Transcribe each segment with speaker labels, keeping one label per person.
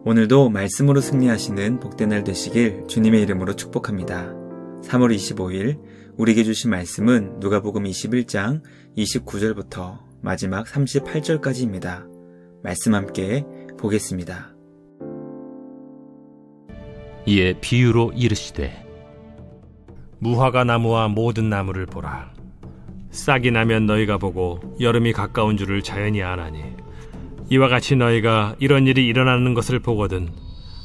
Speaker 1: 오늘도 말씀으로 승리하시는 복된 날 되시길 주님의 이름으로 축복합니다. 3월 25일 우리에게 주신 말씀은 누가복음 21장 29절부터 마지막 38절까지입니다. 말씀 함께 보겠습니다.
Speaker 2: 이에 비유로 이르시되
Speaker 3: 무화과 나무와 모든 나무를 보라. 싹이 나면 너희가 보고 여름이 가까운 줄을 자연히 아나니 이와 같이 너희가 이런 일이 일어나는 것을 보거든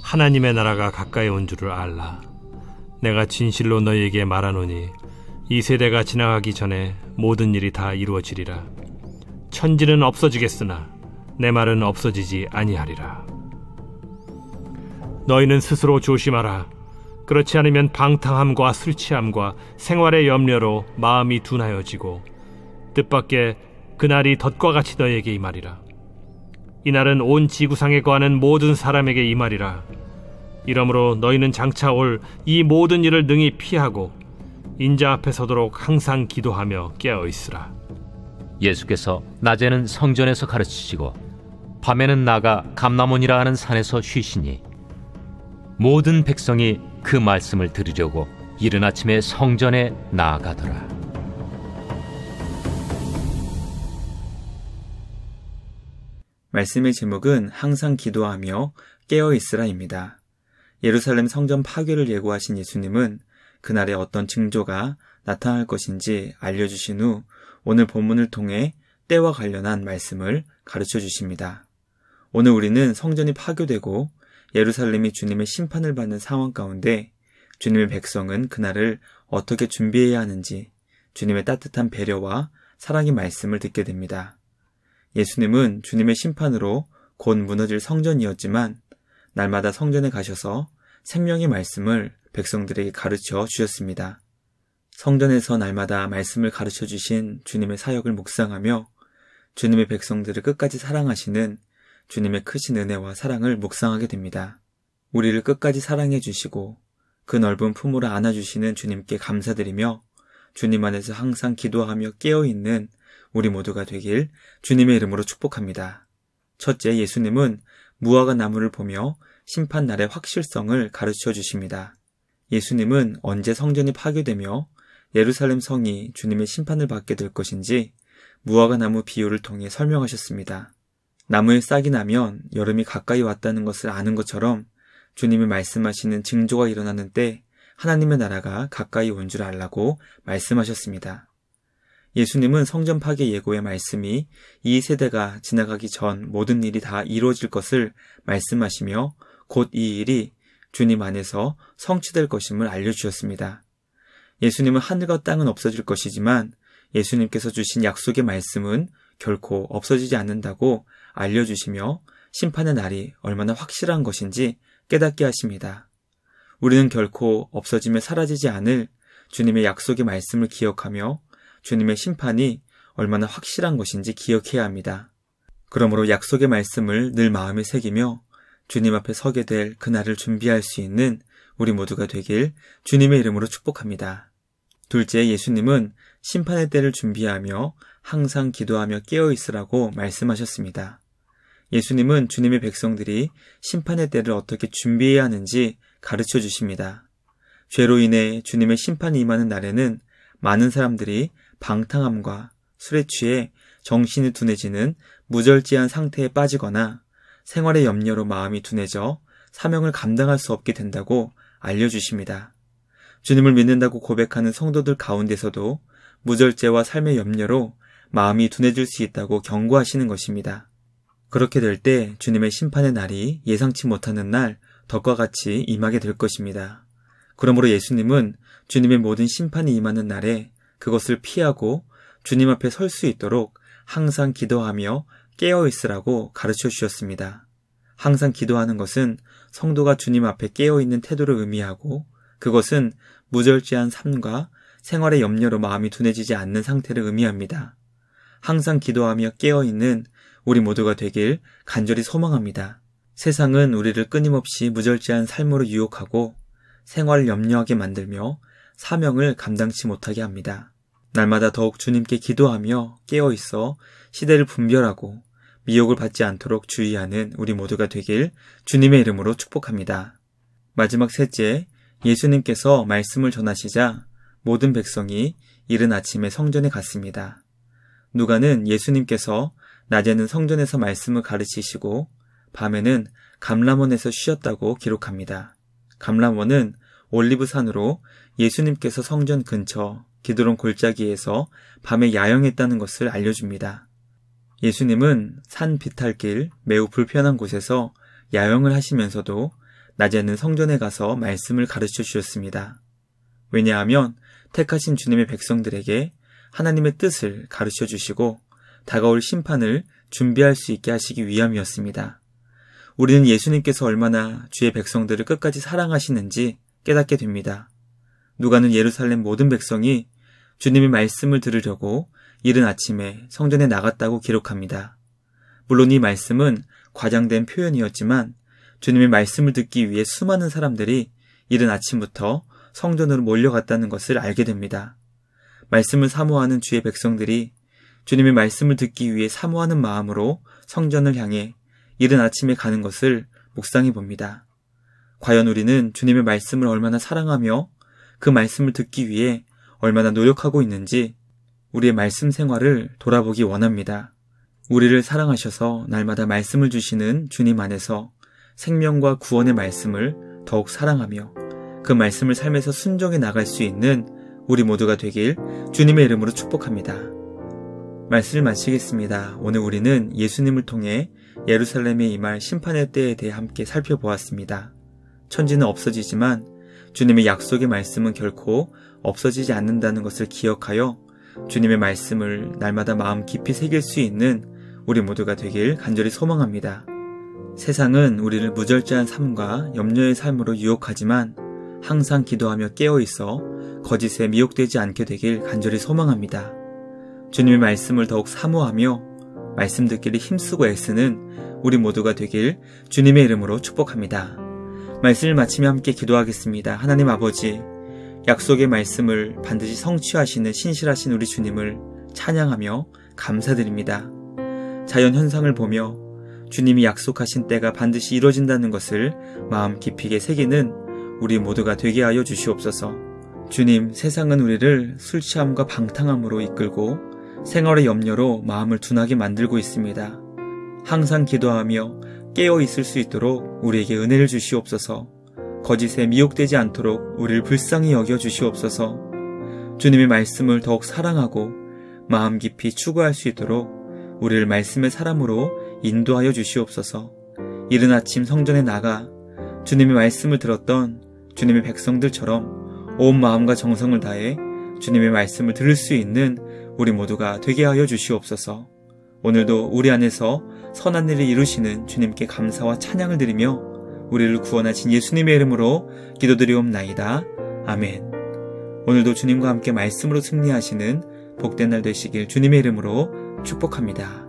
Speaker 3: 하나님의 나라가 가까이 온 줄을 알라. 내가 진실로 너희에게 말하노니 이 세대가 지나가기 전에 모든 일이 다 이루어지리라. 천지는 없어지겠으나 내 말은 없어지지 아니하리라. 너희는 스스로 조심하라. 그렇지 않으면 방탕함과 술 취함과 생활의 염려로 마음이 둔하여지고 뜻밖의 그날이 덫과 같이 너희에게 임하리라. 이날은 온 지구상에 거하는 모든 사람에게 임하리라. 이러므로 너희는 장차 올 이 모든 일을 능히 피하고 인자 앞에 서도록 항상 기도하며 깨어있으라.
Speaker 2: 예수께서 낮에는 성전에서 가르치시고 밤에는 나가 감람원이라 하는 산에서 쉬시니 모든 백성이 그 말씀을 들으려고 이른 아침에 성전에 나아가더라.
Speaker 1: 말씀의 제목은 항상 기도하며 깨어있으라입니다. 예루살렘 성전 파괴를 예고하신 예수님은 그날에 어떤 징조가 나타날 것인지 알려주신 후 오늘 본문을 통해 때와 관련한 말씀을 가르쳐 주십니다. 오늘 우리는 성전이 파괴되고 예루살렘이 주님의 심판을 받는 상황 가운데 주님의 백성은 그날을 어떻게 준비해야 하는지 주님의 따뜻한 배려와 사랑의 말씀을 듣게 됩니다. 예수님은 주님의 심판으로 곧 무너질 성전이었지만 날마다 성전에 가셔서 생명의 말씀을 백성들에게 가르쳐 주셨습니다. 성전에서 날마다 말씀을 가르쳐 주신 주님의 사역을 묵상하며 주님의 백성들을 끝까지 사랑하시는 주님의 크신 은혜와 사랑을 묵상하게 됩니다. 우리를 끝까지 사랑해 주시고 그 넓은 품으로 안아주시는 주님께 감사드리며 주님 안에서 항상 기도하며 깨어있는 우리 모두가 되길 주님의 이름으로 축복합니다. 첫째, 예수님은 무화과 나무를 보며 심판날의 확실성을 가르쳐 주십니다. 예수님은 언제 성전이 파괴되며 예루살렘 성이 주님의 심판을 받게 될 것인지 무화과 나무 비유를 통해 설명하셨습니다. 나무에 싹이 나면 여름이 가까이 왔다는 것을 아는 것처럼 주님이 말씀하시는 징조가 일어나는 때 하나님의 나라가 가까이 온 줄 알라고 말씀하셨습니다. 예수님은 성전 파괴 예고의 말씀이 이 세대가 지나가기 전 모든 일이 다 이루어질 것을 말씀하시며 곧 이 일이 주님 안에서 성취될 것임을 알려주셨습니다. 예수님은 하늘과 땅은 없어질 것이지만 예수님께서 주신 약속의 말씀은 결코 없어지지 않는다고 알려주시며 심판의 날이 얼마나 확실한 것인지 깨닫게 하십니다. 우리는 결코 없어지며 사라지지 않을 주님의 약속의 말씀을 기억하며 주님의 심판이 얼마나 확실한 것인지 기억해야 합니다. 그러므로 약속의 말씀을 늘 마음에 새기며 주님 앞에 서게 될 그날을 준비할 수 있는 우리 모두가 되길 주님의 이름으로 축복합니다. 둘째, 예수님은 심판의 때를 준비하며 항상 기도하며 깨어있으라고 말씀하셨습니다. 예수님은 주님의 백성들이 심판의 때를 어떻게 준비해야 하는지 가르쳐 주십니다. 죄로 인해 주님의 심판이 임하는 날에는 많은 사람들이 방탕함과 술에 취해 정신이 둔해지는 무절제한 상태에 빠지거나 생활의 염려로 마음이 둔해져 사명을 감당할 수 없게 된다고 알려주십니다. 주님을 믿는다고 고백하는 성도들 가운데서도 무절제와 삶의 염려로 마음이 둔해질 수 있다고 경고하시는 것입니다. 그렇게 될 때 주님의 심판의 날이 예상치 못하는 날 덫과 같이 임하게 될 것입니다. 그러므로 예수님은 주님의 모든 심판이 임하는 날에 그것을 피하고 주님 앞에 설 수 있도록 항상 기도하며 깨어있으라고 가르쳐 주셨습니다. 항상 기도하는 것은 성도가 주님 앞에 깨어있는 태도를 의미하고 그것은 무절제한 삶과 생활의 염려로 마음이 둔해지지 않는 상태를 의미합니다. 항상 기도하며 깨어있는 우리 모두가 되길 간절히 소망합니다. 세상은 우리를 끊임없이 무절제한 삶으로 유혹하고 생활을 염려하게 만들며 사명을 감당치 못하게 합니다. 날마다 더욱 주님께 기도하며 깨어있어 시대를 분별하고 미혹을 받지 않도록 주의하는 우리 모두가 되길 주님의 이름으로 축복합니다. 마지막 셋째, 예수님께서 말씀을 전하시자 모든 백성이 이른 아침에 성전에 갔습니다. 누가는 예수님께서 낮에는 성전에서 말씀을 가르치시고 밤에는 감람원에서 쉬었다고 기록합니다. 감람원은 올리브산으로 예수님께서 성전 근처 기드론 골짜기에서 밤에 야영했다는 것을 알려줍니다. 예수님은 산 비탈길 매우 불편한 곳에서 야영을 하시면서도 낮에는 성전에 가서 말씀을 가르쳐 주셨습니다. 왜냐하면 택하신 주님의 백성들에게 하나님의 뜻을 가르쳐 주시고 다가올 심판을 준비할 수 있게 하시기 위함이었습니다. 우리는 예수님께서 얼마나 주의 백성들을 끝까지 사랑하시는지 깨닫게 됩니다. 누가는 예루살렘 모든 백성이 주님의 말씀을 들으려고 이른 아침에 성전에 나갔다고 기록합니다. 물론 이 말씀은 과장된 표현이었지만 주님의 말씀을 듣기 위해 수많은 사람들이 이른 아침부터 성전으로 몰려갔다는 것을 알게 됩니다. 말씀을 사모하는 주의 백성들이 주님의 말씀을 듣기 위해 사모하는 마음으로 성전을 향해 이른 아침에 가는 것을 묵상해 봅니다. 과연 우리는 주님의 말씀을 얼마나 사랑하며 그 말씀을 듣기 위해 얼마나 노력하고 있는지 우리의 말씀 생활을 돌아보기 원합니다. 우리를 사랑하셔서 날마다 말씀을 주시는 주님 안에서 생명과 구원의 말씀을 더욱 사랑하며 그 말씀을 삶에서 순종해 나갈 수 있는 우리 모두가 되길 주님의 이름으로 축복합니다. 말씀을 마치겠습니다. 오늘 우리는 예수님을 통해 예루살렘에 임할 심판의 때에 대해 함께 살펴보았습니다. 천지는 없어지지만 주님의 약속의 말씀은 결코 없어지지 않는다는 것을 기억하여 주님의 말씀을 날마다 마음 깊이 새길 수 있는 우리 모두가 되길 간절히 소망합니다. 세상은 우리를 무절제한 삶과 염려의 삶으로 유혹하지만 항상 기도하며 깨어있어 거짓에 미혹되지 않게 되길 간절히 소망합니다. 주님의 말씀을 더욱 사모하며 말씀 듣기를 힘쓰고 애쓰는 우리 모두가 되길 주님의 이름으로 축복합니다. 말씀을 마치며 함께 기도하겠습니다. 하나님 아버지, 약속의 말씀을 반드시 성취하시는 신실하신 우리 주님을 찬양하며 감사드립니다. 자연 현상을 보며 주님이 약속하신 때가 반드시 이루어진다는 것을 마음 깊이게 새기는 우리 모두가 되게 하여 주시옵소서. 주님, 세상은 우리를 술 취함과 방탕함으로 이끌고 생활의 염려로 마음을 둔하게 만들고 있습니다. 항상 기도하며 깨어 있을 수 있도록 우리에게 은혜를 주시옵소서. 거짓에 미혹되지 않도록 우리를 불쌍히 여겨 주시옵소서. 주님의 말씀을 더욱 사랑하고 마음 깊이 추구할 수 있도록 우리를 말씀의 사람으로 인도하여 주시옵소서. 이른 아침 성전에 나가 주님의 말씀을 들었던 주님의 백성들처럼 온 마음과 정성을 다해 주님의 말씀을 들을 수 있는 우리 모두가 되게 하여 주시옵소서. 오늘도 우리 안에서 선한 일을 이루시는 주님께 감사와 찬양을 드리며 우리를 구원하신 예수님의 이름으로 기도드리옵나이다. 아멘. 오늘도 주님과 함께 말씀으로 승리하시는 복된 날 되시길 주님의 이름으로 축복합니다.